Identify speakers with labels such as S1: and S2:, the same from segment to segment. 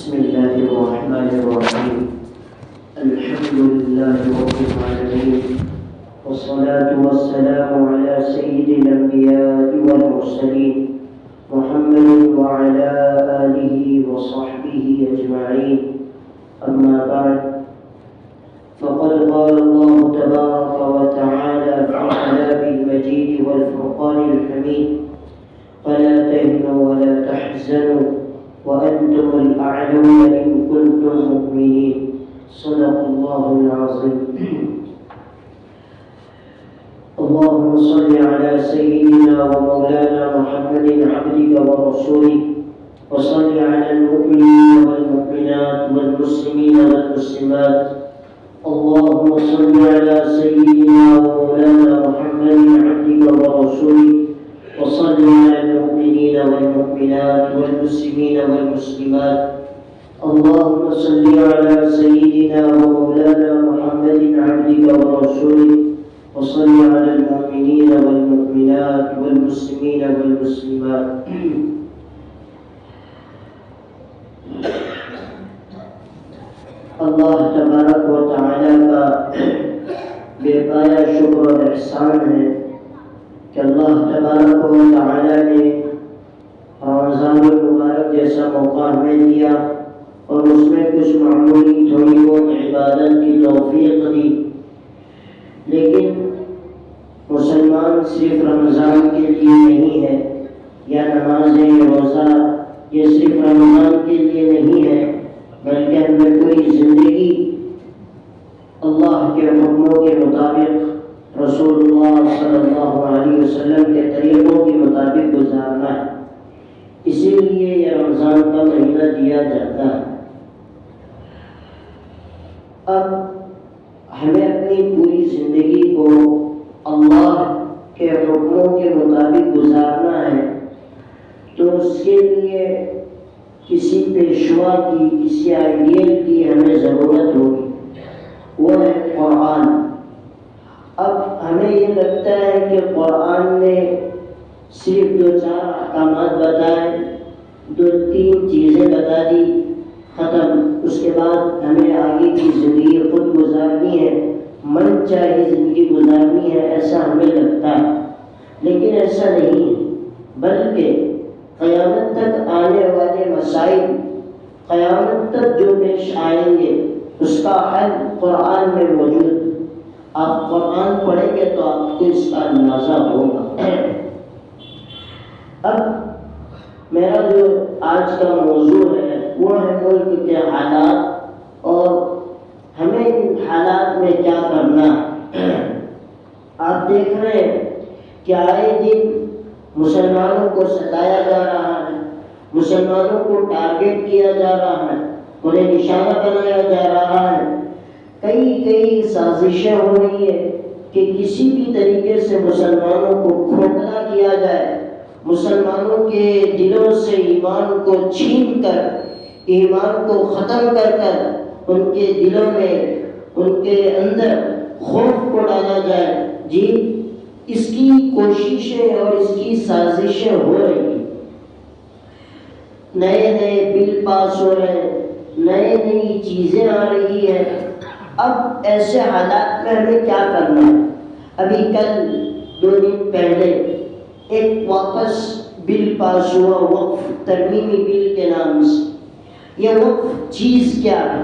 S1: بسم الله الرحمن الرحيم. الحمد لله رب العالمين، والصلاة والسلام على سيد الأنبياء والمرسلين محمد وعلى آله وصحبه أجمعين. أما بعد، فقد قال الله تبارك وتعالى في كلامه المجيد والفرقان الحميد: فلا تهنوا ولا تحزنوا وأنتم الأعلون إن كنتم مؤمنين. صدق الله العظيم. اللهم صل على سيدنا ومولانا محمد عبدك ورسولك، وصل على المؤمنين والمؤمنات والمسلمين والمسلمات. اللهم صل على سيدنا ومولانا محمد عبدك ورسولك، وصل على المؤمنين والمؤمنات والمسلمين والمسلمات. اللهم صل على سيدنا ومولانا محمد عبدك ورسولك، وصل على المؤمنين والمؤمنات والمسلمين والمسلمات. اللہ تبارک و تعالی کا بے پایا شکر و احسان ہے کہ اللہ تبارک و تعالی نے رمضان المبارک جیسا موقع ہمیں دیا اور اس میں کچھ معمولی تھوڑی بہت عبادت کی توفیق دی. لیکن مسلمان صرف رمضان کے لیے نہیں ہے، یا نمازیں روزہ یہ صرف رمضان کے لیے نہیں ہے، بلکہ ہمیں کوئی زندگی اللہ کے حکموں کے مطابق، رسول اللہ صلی اللہ علیہ وسلم کے طریقوں کے مطابق گزارنا ہے. اسی لیے یہ رمضان کا مہینہ دیا جاتا ہے. اب ہمیں اپنی پوری زندگی کو اللہ کے حکموں کے مطابق گزارنا ہے، تو اس کے لیے کسی پیشوا کی، کسی آئیڈیل کی ہمیں ضرورت ہوگی، وہ ہے قرآن. اب ہمیں یہ لگتا ہے کہ قرآن نے صرف 2-4 احکامات بتائے، 2-3 چیزیں بتا دی، ختم. اس کے بعد ہمیں آگے کی زندگی خود گزارنی ہے، من چاہے زندگی گزارنی ہے، ایسا ہمیں لگتا ہے. لیکن ایسا نہیں ہے، بلکہ قیامت تک آنے والے مسائل، قیامت تک جو پیش آئیں گے، اس کا حل قرآن میں موجود. آپ قرآن پڑھیں گے تو آپ کو اس کا اندازہ ہوگا. اب میرا جو آج کا موضوع ہے وہ ہے ملک کے حالات، اور ہمیں ان حالات میں کیا کرنا ہے. آپ دیکھ رہے ہیں کہ آئے دن مسلمانوں کو ستایا جا رہا ہے، مسلمانوں کو ٹارگٹ کیا جا رہا ہے، انہیں نشانہ بنایا جا رہا ہے. کئی سازشیں ہو رہی ہے کہ کسی بھی طریقے سے مسلمانوں کو کھوکھلا کیا جائے، مسلمانوں کے دلوں سے ایمان کو چھین کر، ایمان کو ختم کر کر ان کے دلوں میں، ان کے اندر خوف کو ڈالا جائے. جی، اس کی کوششیں اور اس کی سازشیں ہو رہی ہیں. نئے بل پاس ہو رہے ہیں، نئی چیزیں آ رہی ہیں. اب ایسے حالات میں ہمیں کیا کرنا ہے؟ ابھی کل 2 دن پہلے ایک واپس بل پاس ہوا، وقف ترمیمی بل کے نام سے. یہ وقف چیز کیا ہے؟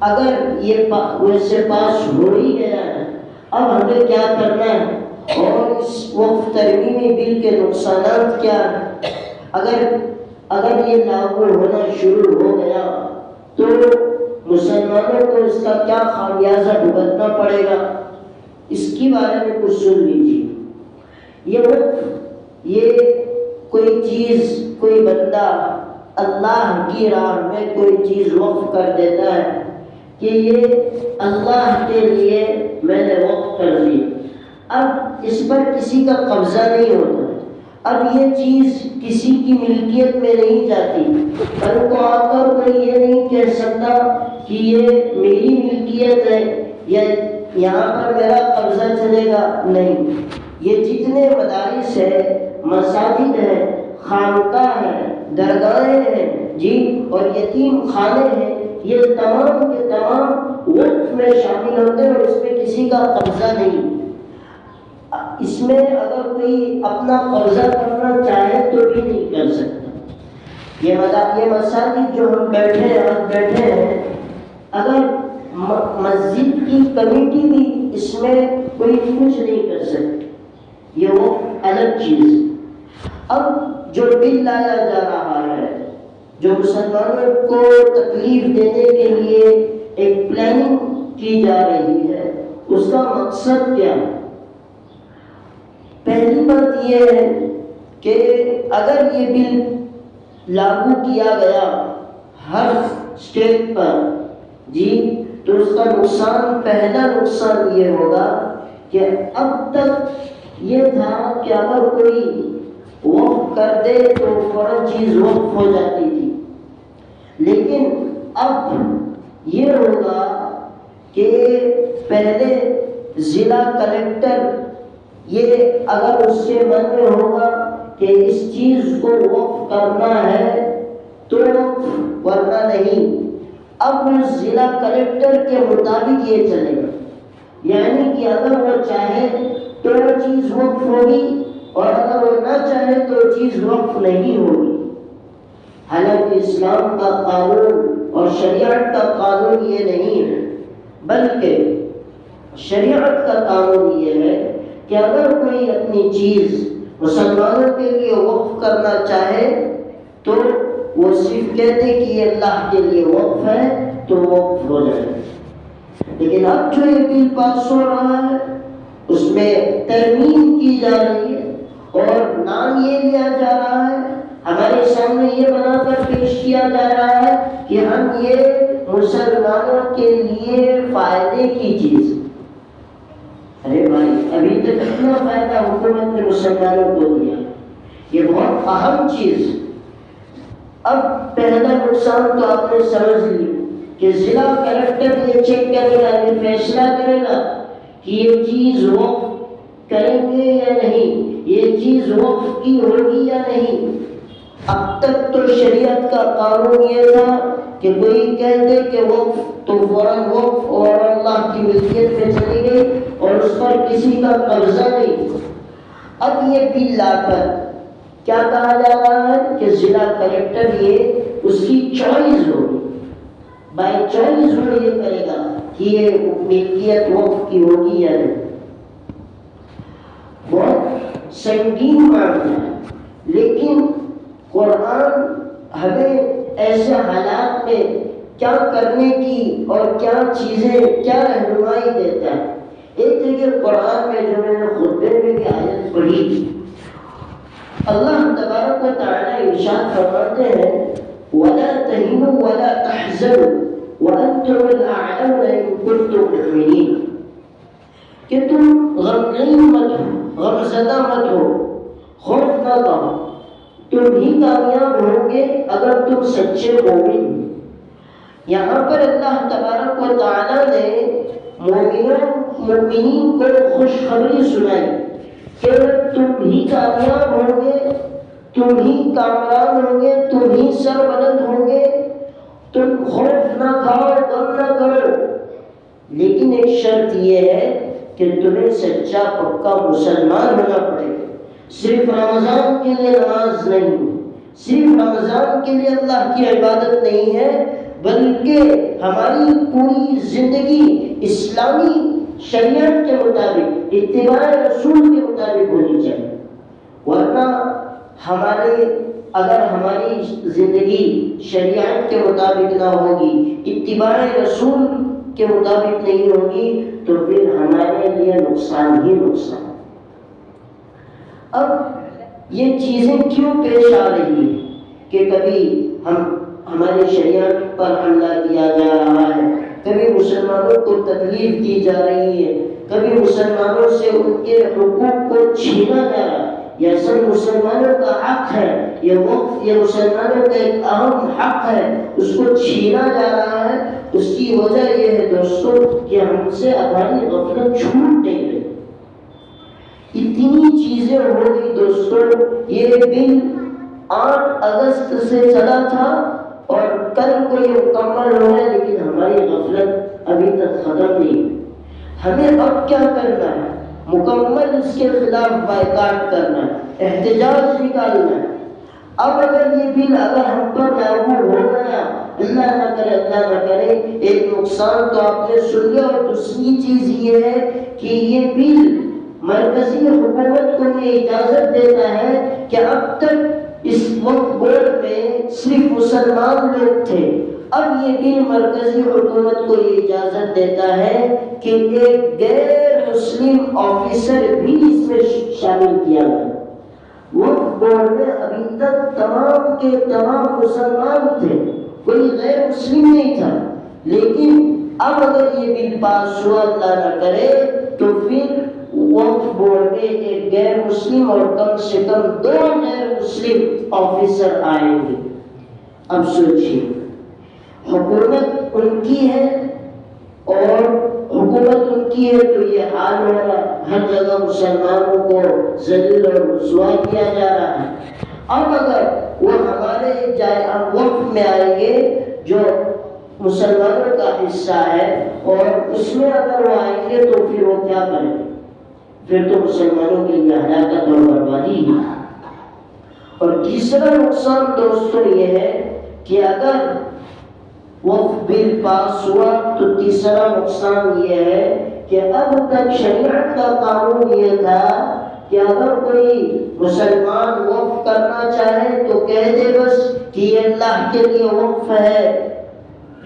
S1: اگر یہ ویسے پاس ہو ہی گیا ہے، اب ہمیں کیا کرنا ہے؟ اور اس وقف ترمیمی بل کے نقصانات کیا ہیں؟ اگر یہ لاگو ہونا شروع ہو گیا تو مسلمانوں کو اس کا کیا خمیازہ بھگتنا پڑے گا، اس کے بارے میں کچھ سن لیجیے. یہ وقف، یہ کوئی چیز، کوئی بندہ اللہ کی راہ میں کوئی چیز وقف کر دیتا ہے کہ یہ اللہ کے لیے میں نے وقف کر دی. اب اس پر کسی کا قبضہ نہیں ہوتا، اب یہ چیز کسی کی ملکیت میں نہیں جاتی. کل کو آ کر کوئی یہ نہیں کہہ سکتا کہ یہ میری ملکیت ہے یا یہاں پر میرا قبضہ چلے گا. نہیں، یہ جتنے مدارس ہیں، مساجد ہیں، خانقاہ ہے، درگاہیں ہیں جی، اور یتیم خانے ہیں، یہ تمام کے تمام وقف میں شامل ہوتے ہیں اور اس میں کسی کا قبضہ نہیں۔ اس میں اگر کوئی اپنا قبضہ کرنا چاہے تو بھی نہیں کر سکتا۔ یہ مساجد جو ہم بیٹھے ہیں، اگر مسجد کی کمیٹی بھی اس میں کوئی کچھ نہیں کر سکتی، یہ وہ الگ چیز۔ اب جو بل لایا جا رہا ہے، جو مسلمانوں کو تکلیف دینے کے لیے ایک پلاننگ کی جا رہی ہے، اس کا مقصد کیا ہے؟ پہلی بات یہ ہے کہ اگر یہ بل لاگو کیا گیا ہر اسٹیٹ پر جی، تو اس کا نقصان، پہلا نقصان یہ ہوگا کہ اب تک یہ تھا کہ اگر کوئی وقف کر دے تو فوراً چیز وقف ہو جاتی تھی، لیکن اب یہ ہوگا کہ پہلے ضلع کلیکٹر، یہ اگر اس کے من میں ہوگا کہ اس چیز کو وقف کرنا ہے تو وقف، ورنہ نہیں۔ اب اس ضلع کلیکٹر کے مطابق یہ چلے گا، یعنی کہ اگر وہ چاہے تو وہ چیز وقف ہوگی اور اگر وہ نہ چاہے تو وہ چیز وقف نہیں ہوگی۔ حالانکہ اسلام کا قانون اور شریعت کا قانون یہ نہیں ہے، بلکہ شریعت کا قانون یہ ہے کہ اگر کوئی اپنی چیز مسلمانوں کے لیے وقف کرنا چاہے تو وہ صرف کہتے کہ یہ اللہ کے لیے وقف ہے تو وقف ہو جائے۔ لیکن اب جو یہ بل پاس ہو رہا ہے اس میں ترمیم کی جا رہی ہے اور نام یہ لیا جا رہا ہے، ہمارے سامنے یہ بنا کر پیش کیا جا رہا ہے کہ ہم یہ مسلمانوں کے لیے فائدے کی چیز۔ ارے بھائی، ابھی تک کتنا فائدہ حکومت نے مسلمانوں کو دیا، یہ بہت اہم چیز۔ اب پہلا نقصان تو آپ نے سمجھ لی کہ ضلع کلیکٹر یہ چیک کرے گا، یہ فیصلہ کرے گا کہ یہ چیز وقف کریں گے یا نہیں، یہ چیز وقف کی ہوگی یا نہیں۔ اب تک تو شریعت کا قانون یہ تھا کہ کوئی کہہ دے کہ وقف تو فوراً وقف اور اللہ کی ملکیت میں چلی گئی اور اس پر کسی کا قبضہ نہیں۔ اب یہ بل لا کر کیا کہا جا رہا ہے کہ ضلع کلیکٹر یہ اس کی چوائس ہوگی، بائی چوائس وہ یہ کرے گا کہ یہ ملکیت وقف کی ہوگی یا نہیں۔ بہت سنگین معاملہ ہے، لیکن قرآن ہمیں ایسے حالات میں کیا کرنے کی اور کیا چیزیں، کیا رہنمائی دیتا ہے۔ ایک جگہ قرآن میں جو میں نے خطبے میں بھی آیت پڑھی تھی، اللہ تبارک و تعالیٰ ارشاد فرماتے ہیں وَلَا تَهِنُوا وَلَا تَحْزَنُوا وَأَنْتُمُ الْأَعْلَوْنَ إِن كُنتُم مُؤْمِنِينَ، کہ تم غمگین مت ہو، غمزدہ مت ہو، خوف نہ کرو، تم ہی کامیاب ہوں گے اگر تم سچے مومن۔ یہاں پر اللہ تبارک و تعالیٰ نے مومنین کو خوشخبری سنائی کہ تم ہی کامیاب ہوں گے، تم ہی کامران ہوں گے، تم ہی سربلند ہوں گے، تم خوف نہ کھاؤ، غم نہ کرو، لیکن ایک شرط یہ ہے کہ تمہیں سچا پکا مسلمان ہونا پڑے گا۔ صرف رمضان کے لیے نماز نہیں، صرف رمضان کے لیے اللہ کی عبادت نہیں ہے، بلکہ ہماری پوری زندگی اسلامی شریعت کے مطابق، اتباع رسول کے مطابق ہونی چاہیے، ورنہ اگر ہماری زندگی شریعت کے مطابق نہ ہوگی، اتباع رسول کے مطابق نہیں ہوگی تو پھر ہمارے لیے نقصان ہی نقصان۔ اب یہ چیزیں کیوں پیش آ رہی ہیں کہ کبھی ہمارے شریعت پر حملہ کیا جا رہا ہے، کبھی مسلمانوں کو تکلیف دی جا رہی ہے، کبھی مسلمانوں سے ان کے حقوق کو چھینا جا رہا ہے۔ یہ سب مسلمانوں کا حق ہے، یہ وقف یہ مسلمانوں کا ایک اہم حق ہے، اس کو چھینا جا رہا ہے۔ اس کی وجہ یہ ہے دوستوں کہ ہم سے ہماری غفلت چھوٹ نہیں رہی، اتنی چیزیں ہو گئی دوستوں۔ یہ بل 8 اگست سے چلا تھا اور کل کو یہ مکمل ہو ہے، لیکن ہماری غفلت ابھی تک ختم نہیں۔ ہمیں اب کیا کرنا ہے؟ مکمل اس کے خلاف بائیکاٹ کرنا ہے، احتجاج نکالنا ہے۔ اب اگر یہ بل اگر ہم پر لاگو ہو گیا، اللہ نہ کرے اللہ نہ کرے، ایک نقصان تو آپ نے سن لیا، اور دوسری چیز یہ ہے کہ یہ بل مرکزی حکومت کو یہ اجازت دیتا ہے کہ اب تک اس وقت بورڈ میں صرف مسلمان لوگ تھے، اب یہ بل مرکزی حکومت کو یہ اجازت دیتا ہے کہ ایک غیر مسلم آفیسر بھی اس میں شامل کیا گیا۔ وقت بورڈ میں ابھی تک تمام کے تمام مسلمان تھے، کوئی غیر مسلم نہیں تھا، لیکن اب اگر یہ بل پاس ہوا اللہ نہ کرے تو پھر وقت بورڈ میں ایک غیر مسلم اور کم سے کم 2 غیر مسلم آفیسر آئیں گے۔ اب سوچیے، حکومت ان کی ہے اور حکومت ان کی ہے تو یہ حال ہو رہا ہے، ہر جگہ مسلمانوں کو ذلیل اور رسوا کیا جا رہا ہے۔ اب اگر وہ ہمارے وقت میں آئیں گے جو مسلمانوں کا حصہ ہے اور اس میں اگر وہ آئیں گے تو پھر وہ کیا کریں؟ پھر تو مسلمانوں کے لیے ہلاکت اور بربادی ہے۔ اور تیسرا نقصان دوستوں یہ ہے کہ اگر وقت بل پاس ہوا تو تیسرا نقصان یہ ہے کہ اب تک شریعت کا قانون یہ تھا کہ اگر کوئی مسلمان وقف کرنا چاہے تو کہہ دے بس کہ یہ اللہ کے لیے وقف ہے،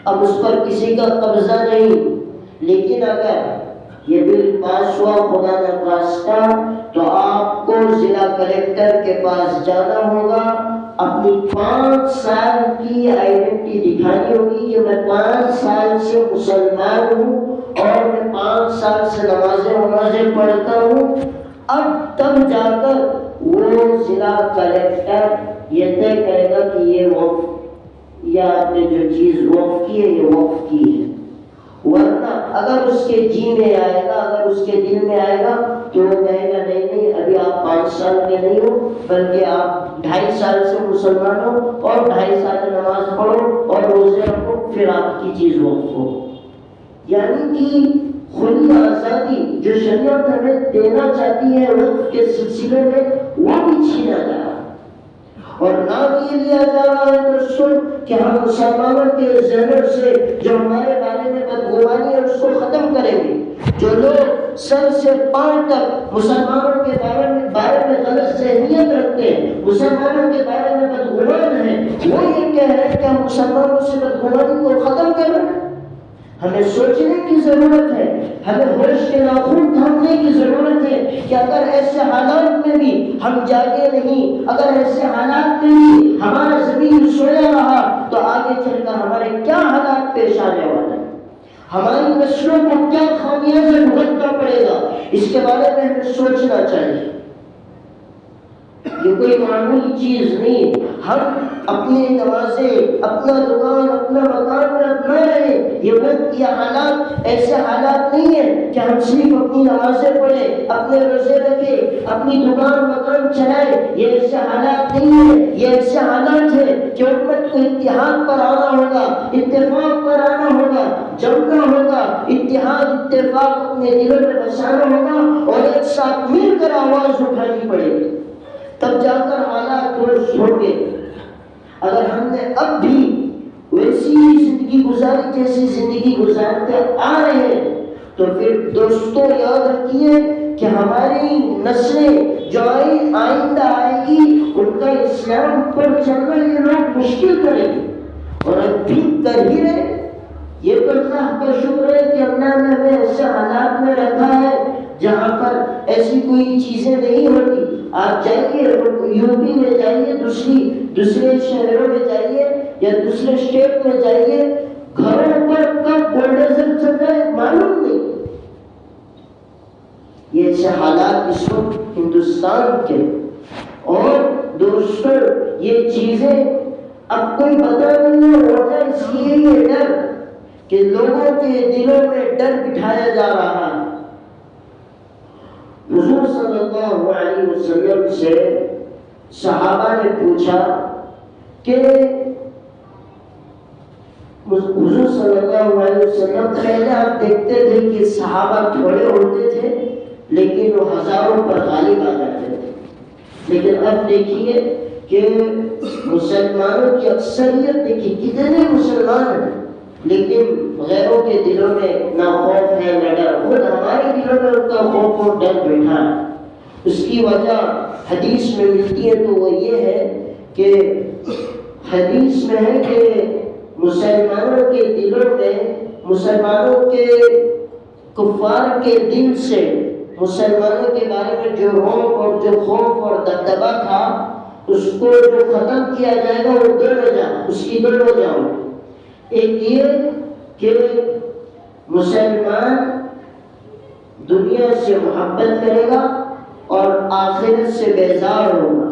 S1: اب اس پر کسی کا قبضہ نہیں۔ لیکن اگر یہ بل پاس ہوا خدا نہ خواستہ تو آپ کو ضلع کلیکٹر کے پاس جانا ہوگا، اپنی 5 سال کی آئیڈینٹی دکھانی ہوگی کہ میں 5 سال سے مسلمان ہوں اور میں 5 سال سے نمازیں پڑھتا ہوں۔ اب تب جا کر وہ ضلع کلیکٹر یہ طے کرے گا کہ یہ وقف یا آپ نے جو چیز وقف کی ہے یہ وقف کی ہے۔ ورنہ اگر اس کے جی میں آئے گا، اگر اس کے دل میں آئے گا تو وہ کہے گا نہیں ابھی آپ 5 سال کے نہیں ہو، بلکہ آپ 2.5 سال سے مسلمان ہو اور 2.5 سال نماز پڑھو اور روزے رکھو، پھر آپ کی چیز وقف ہو۔ یعنی کہ کھلی آزادی جو شریعت ہمیں دینا چاہتی ہے وقف کے سلسلے میں وہ بھی چھینا جا رہا ہے۔ اور نام یہ لیا جا رہا ہے دوستوں کہ ہم مسلمانوں کے ذہنوں سے جو ہمارے بارے میں بدگمانی ہے اس کو ختم کریں گے۔ جو لوگ سر سے پاؤں تک مسلمانوں کے بارے میں غلط ذہنیت رکھتے ہیں، مسلمانوں کے بارے میں بدگمان ہیں، وہ یہ کہہ رہے ہیں کہ ہم مسلمانوں سے بدگمانی کو ختم کریں۔ ہمیں سوچنے کی ضرورت ہے، ہمیں ہوش کے ناخن تھامنے کی ضرورت ہے کہ اگر ایسے حالات میں بھی ہم جاگے نہیں، اگر ایسے حالات میں بھی ہمارا زمین سویا رہا تو آگے چل کر ہمارے کیا حالات پیش آنے والے ہیں، ہماری نسلوں کو کیا خامیازہ بھگتنا پڑے گا، اس کے بارے میں ہمیں سوچنا چاہیے۔ یہ کوئی معمولی چیز نہیں، ہم اپنی نمازیں، اپنا دکان، اپنا مکان میں اپنا رہے، یہ وقت یہ حالات ایسے حالات نہیں ہیں کہ ہم صرف اپنی نمازیں پڑھیں، اپنے روزے رکھیں، اپنی دکان مکان چلائیں، یہ ایسے حالات نہیں ہیں۔ یہ ایسے حالات ہیں کہ امت کو اتحاد پر آنا ہوگا، اتفاق پر آنا ہوگا، جمنا ہوگا، اتحاد اتفاق اپنے دلوں میں بسانا ہوگا اور ایک ساتھ مل کر آواز اٹھانی پڑے گی، تب جا کر حالات درست ہوں گے۔ اگر ہم نے اب بھی ویسی زندگی گزاری جیسی زندگی گزارتے آ رہے ہیں تو پھر دوستوں یاد رکھیے کہ ہماری نسلیں جو آئندہ آئے گی ان کا اسلام پر چلنا یہ لوگ مشکل کریں گے، اور اب بھی کر ہی رہے۔ یہ تو اللہ کا شکر ہے کہ اللہ نے ہمیں ایسے حالات میں رکھا ہے جہاں پر ایسی کوئی چیزیں نہیں ہوتی۔ آپ جائیے یو پی میں جائیے، دوسرے شہروں میں جائیے یا دوسرے اسٹیٹ میں جائیے، گھروں پر کب بلڈوزر چل رہا ہے معلوم نہیں۔ یہ ایسے حالات اس وقت ہندوستان کے، اور دوستوں یہ چیزیں اب کوئی بتا نہیں ہے، وجہ اس لیے یہ ڈر کہ لوگوں کے دلوں میں ڈر بٹھایا جا رہا ہے۔ حضور صلی اللہ علیہ وسلم سے صحابہ نے پوچھا کہ حضور صلی اللہ علیہ وسلم پہلے آپ دیکھتے تھے کہ صحابہ تھوڑے ہوتے تھے لیکن وہ ہزاروں پر غالب آ جاتے تھے، لیکن اب دیکھیے کہ مسلمانوں کی اکثریت دیکھیے کتنے مسلمان ہیں لیکن غیروں کے دلوں میں نہ خوف ہے نہ ڈر، خود ہمارے دلوں میں ان کا خوف اور ڈر بیٹھا ہے۔ اس کی وجہ حدیث میں ملتی ہے تو وہ یہ ہے کہ حدیث میں ہے کہ مسلمانوں کے دلوں میں، مسلمانوں کے کفار کے دل سے مسلمانوں کے بارے میں جو روب اور جو خوف اور دبدبہ تھا اس کو جو ختم کیا جائے گا وہ دو وجہ، اس کی دو وجہ ہوگی۔ ایک یہ کہ مسلمان دنیا سے محبت کرے گا اور آخرت سے بیزار ہوگا،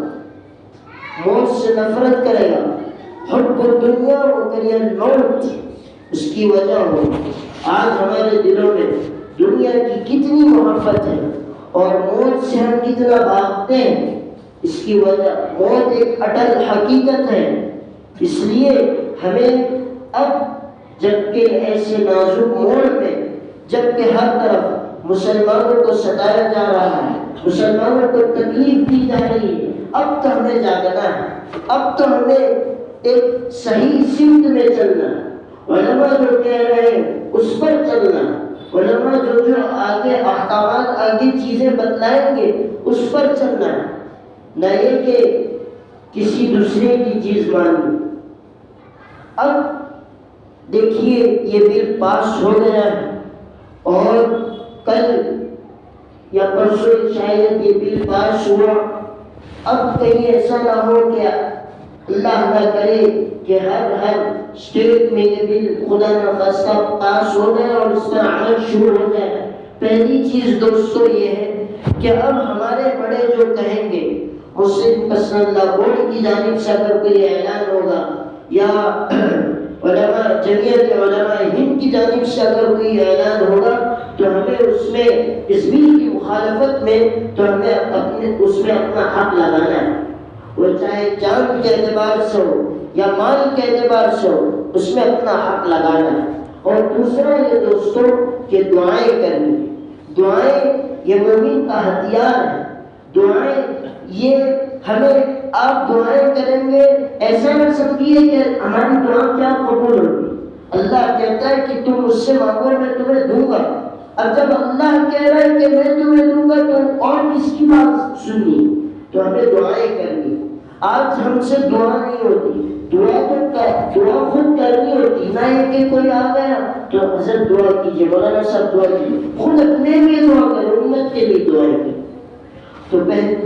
S1: موت سے نفرت کرے گا، حب الدنیا وکری الموت، اس کی وجہ ہوگی۔ آج ہمارے دلوں میں دنیا کی کتنی محبت ہے اور موت سے ہم کتنا بھاگتے ہیں، اس کی وجہ موت ایک اٹل حقیقت ہے۔ اس لیے ہمیں اب جبکہ ایسے نازک موڑ میں، جبکہ ہر طرف مسلمانوں کو ستایا جا رہا ہے، مسلمانوں کو تکلیف دی جا رہی ہے، اب تو ہمیں جاگنا ہے، اب تو ہمیں ایک صحیح سمت میں چلنا ہے۔ علماء جو کہہ رہے ہیں اس پر چلنا ہے، علماء جو آگے احکامات آگے چیزیں بتلائیں گے اس پر چلنا ہے، نہ یہ کہ کسی دوسرے کی چیز ماننی۔ اب دیکھیے یہ بل پاس ہو گیا ہے اور کل یا پرسوں شاید یہ بل پاس ہوا، اب کہیں ایسا نہ ہو کہ اللہ نہ کرے کہ ہر اسٹیٹ میں یہ بل خدا نخواستہ پاس ہو جائے اور اس پر عمل شروع ہو جائے۔ پہلی چیز دوستو یہ ہے کہ اب ہمارے بڑے جو کہیں گے، مسلم پسند لا بورڈ کی جانب سے اگر کوئی اعلان ہوگا یا علماء جمعیت علماء ہند کی جانب سے اگر کوئی اعلان ہوگا تو ہمیں اس میں اس بل کی مخالفت میں تو ہمیں اس میں اپنا حق لگانا ہے، وہ چاہے جان کے اعتبار سے ہو یا مال کے اعتبار سے ہو، اس میں اپنا حق لگانا ہے۔ اور دوسرا یہ دوستوں کہ دعائیں کرنی، دعائیں یہ مومن کا ہتھیار ہے، دعائیں یہ ہمیں آپ دعائیں کریں گے ایسا نہ سمجھیے کہ ہماری دعا کیا قبول ہوگی۔ اللہ کہتا ہے کہ تم مجھ سے مانگو میں تمہیں دوں گا، اب جب اللہ کہہ رہا ہے کہ میں تمہیں دوں گا تو اور کس کی بات سننی؟ تو ہمیں دعائیں کرنی۔ آج ہم سے دعا نہیں ہوتی، دعا خود کرنی ہوتی، نہ یہ کہ کوئی آ گیا تو حضرت دعا کیجیے، مولانا صاحب دعا کیجیے، خود اپنے لیے دعا کریں، امت کے لیے دعائیں کریں۔ تو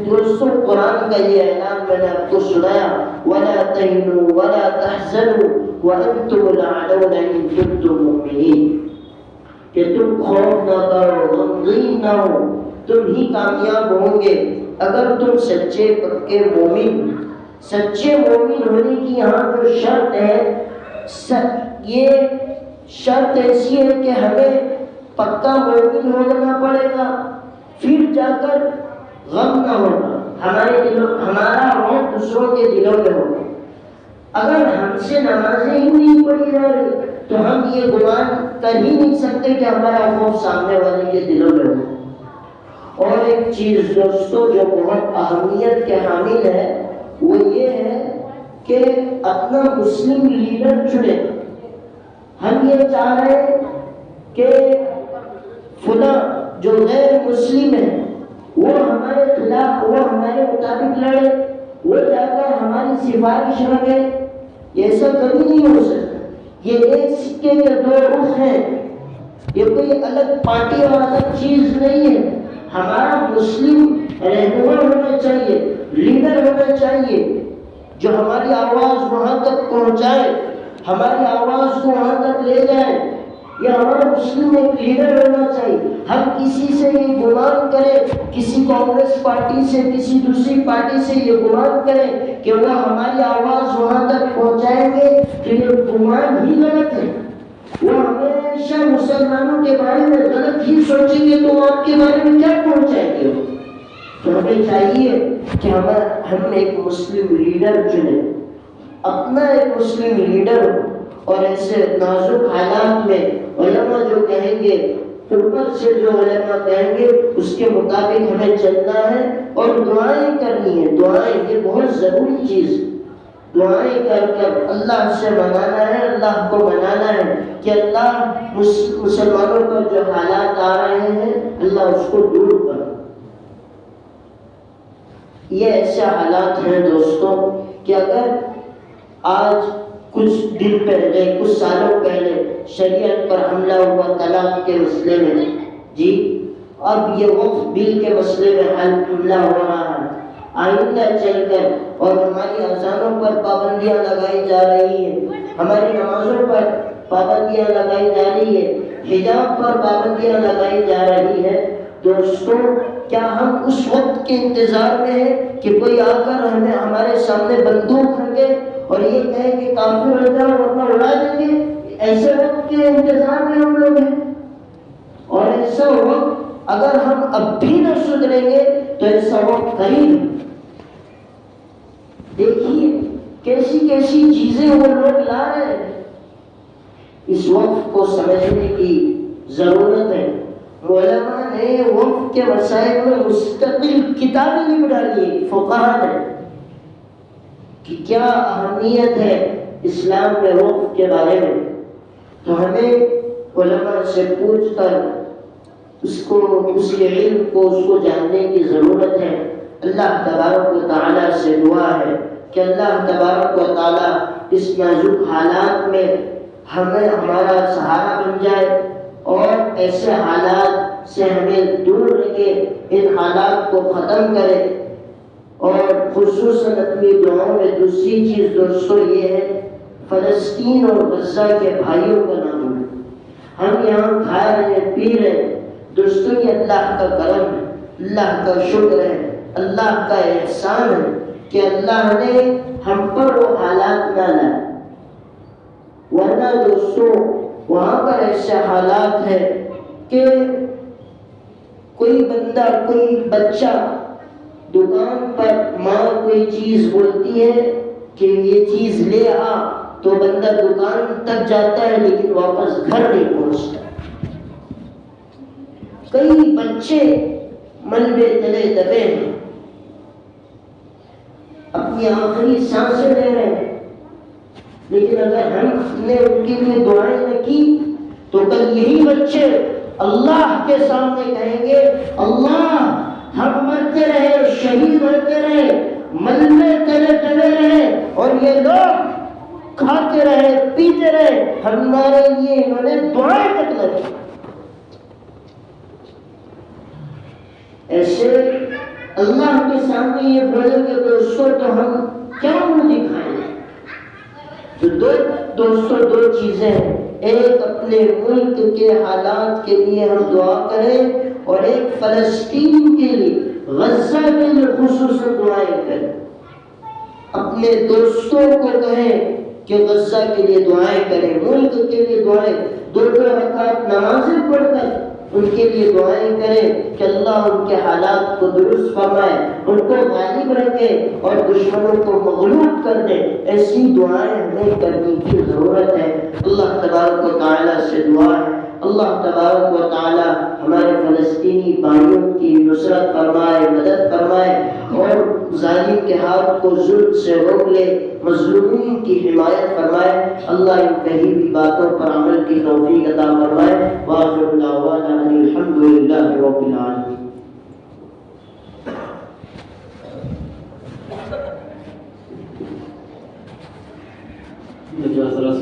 S1: دوستوں قرآن کا یہ اعلان میں نے آپ کو سنایا، وَلَا تَهِنُوا وَلَا تَحْزَنُوا وَأَنْتُمُ الْأَعْلَوْنَ إِن كُنتُم مُّؤْمِنِينَ، کہ تم خوف نہ کرو، غمگین نہ ہو، تم ہی کامیاب ہوں گے اگر تم سچے پکے مومن۔ سچے مومن ہونے کی یہاں جو شرط ہے، یہ شرط ایسی ہے کہ ہمیں پکا مومن ہونا پڑے گا، پھر جا کر غم نہ ہوگا، ہمارے دلوں ہمارا روح دوسروں کے دلوں میں ہوگا۔ اگر ہم سے نمازیں ہی نہیں پڑھی جا رہی تو ہم یہ گمان کر ہی نہیں سکتے کہ ہمارا خوف سامنے والے کے دلوں میں ہو۔ اور ایک چیز دوستوں جو بہت اہمیت کے حامل ہے وہ یہ ہے کہ اپنا مسلم لیڈر چنے۔ ہم یہ چاہ رہے ہیں کہ فلاں جو غیر مسلم ہے وہ ہمارے خلاف، وہ ہمارے مطابق لڑے، وہ جا کر ہماری سفارش رکھے، یہ ایسا کبھی نہیں ہو سکتا۔ یہ ایک سکے کے دو رخ ہیں، یہ کوئی الگ پارٹی اور الگ چیز نہیں ہے۔ ہمارا مسلم رہنما ہونا چاہیے، لیڈر ہونا چاہیے جو ہماری آواز وہاں تک پہنچائے، ہماری آواز کو وہاں تک لے جائے۔ یہ ہمارا مسلم ایک لیڈر ہونا چاہیے۔ ہم کسی سے یہ گمان کریں، کسی کانگریس پارٹی سے، کسی دوسری پارٹی سے یہ گمان کریں کہ وہ ہماری آواز وہاں تک پہنچائیں گے تو یہ گمان ہی غلط ہے۔ وہ ہمیشہ مسلمانوں کے بارے میں غلط ہی سوچیں گے تو آپ کے بارے میں کیا پہنچائیں گے؟ تو ہمیں چاہیے کہ ہم ایک مسلم لیڈر چنیں، اپنا ایک مسلم لیڈر ہو، اور ایسے نازک حالات میں علماء جو کہیں گے، اوپر سے جو علماء کہیں گے اس کے مطابق ہمیں چلنا ہے اور دعائیں کرنی ہے. دعائیں یہ بہت ضروری چیز، دعائیں کر کر اللہ سے منانا ہے، اللہ کو منانا ہے کہ اللہ مسلمانوں پر جو حالات آ رہے ہیں اللہ اس کو دور کر. یہ ایسے حالات ہیں دوستوں کہ اگر آج کچھ دن پہلے، کچھ سالوں پہلے شریعت پر حملہ ہوا طلاق کے مسئلے میں، جی اب یہ وقف بل کے مسئلے میں حملہ ہو رہا ہے. آئندہ چل کر اور ہماری اذانوں پر پابندیاں لگائی جا رہی ہیں، ہماری نمازوں پر پابندیاں لگائی جا رہی ہے، حجاب پر پابندیاں لگائی جا رہی ہے. دوستوں کیا ہم اس وقت کے انتظار میں ہیں کہ کوئی آ کر ہمیں ہمارے سامنے بندوق رکھے اور یہ کہے کہ کافر ہو جاؤ ورنہ اڑا دیں گے؟ ایسے وقت کے انتظار میں ہم لوگ ہیں. اور ایسا وقت اگر ہم اب بھی نہ سدھریں گے تو ایسا وقت قریب. دیکھیے کیسی کیسی چیزیں وہ لوگ لا رہے ہیں. اس وقت کو سمجھنے کی ضرورت ہے. علماء نے وقت کے مسائل میں مستقل کتابیں لکھ ڈالی، فقہاء نے، کہ کیا اہمیت ہے اسلام میں وقت کے بارے میں. تو ہمیں علماء سے پوچھ کر اس کے علم کو، اس کو جاننے کی ضرورت ہے. اللہ تبارک و تعالیٰ سے دعا ہے کہ اللہ تبارک و تعالیٰ اس نازک حالات میں ہمیں ہمارا سہارا بن جائے اور ایسے حالات سے ہمیں دور رکھے، ان حالات کو ختم کرے. اور خصوصاً اپنی دعاؤں میں دوسری چیز دوستوں یہ ہے، فلسطین اور غزہ کے بھائیوں کا نہ بھولیں. ہم یہاں کھا رہے ہیں، پی رہے ہیں، دوستوں یہ اللہ کا کرم ہے، اللہ کا شکر ہے، اللہ کا احسان ہے کہ اللہ نے ہم پر وہ حالات نہ لائے. ورنہ دوستوں وہاں پر ایسے حالات ہیں کہ کوئی بندہ، کوئی بچہ دکان پر ماں کوئی چیز بولتی ہے کہ یہ چیز لے آ، تو بندہ دکان تک جاتا ہے لیکن واپس گھر نہیں پہنچتا. کئی بچے ملبے تلے دبے ہیں، اپنی آخری سانسیں لے رہے ہیں، لیکن اگر ہم نے ان کے لیے دعائیں نہ کی تو کل یہی بچے اللہ کے سامنے کہیں گے اللہ ہم مرتے رہے، شہید ہوتے رہے، ملبے تلے دبے رہے اور یہ لوگ کھاتے رہے، پیتے رہے، ہمارے لیے انہوں نے دعائیں تک نہ کی. ایسے اللہ کے سامنے یہ بولیں گے دوستوں تو ہم کیا منہ دکھائیں گے؟ تو دوستوں دو چیزیں ہیں، ایک اپنے ملک کے حالات کے لیے ہم دعا کریں اور ایک فلسطین کے لیے، غزہ کے لیے خصوصاً دعائیں کریں. اپنے دوستوں کو کہیں کہ غزہ کے لیے دعائیں کریں، ملک کے لیے دعائیں، 2 رکعت نمازیں پڑھ کر ان کے لیے دعائیں کریں کہ اللہ ان کے حالات کو درست فرمائے، ان کو غالب رکھے اور دشمنوں کو مغلوب کر دے. ایسی دعائیں ہمیں کرنے کی ضرورت ہے. اللہ تبارک و تعالیٰ سے دعا ہے اللہ تبارک و تعالیٰ ہمارے فلسطینی بھائیوں کی نصرت فرمائے، مدد فرمائے اور ظالم کے ہاتھ کو ظلم سے روک لے، مظلومین کی حمایت فرمائے. اللہ ان کہی بھی باتوں پر عمل کی توفیق عطا فرمائے. وآخر دعوانا ان الحمد للہ رب العالمین.
S2: ذرا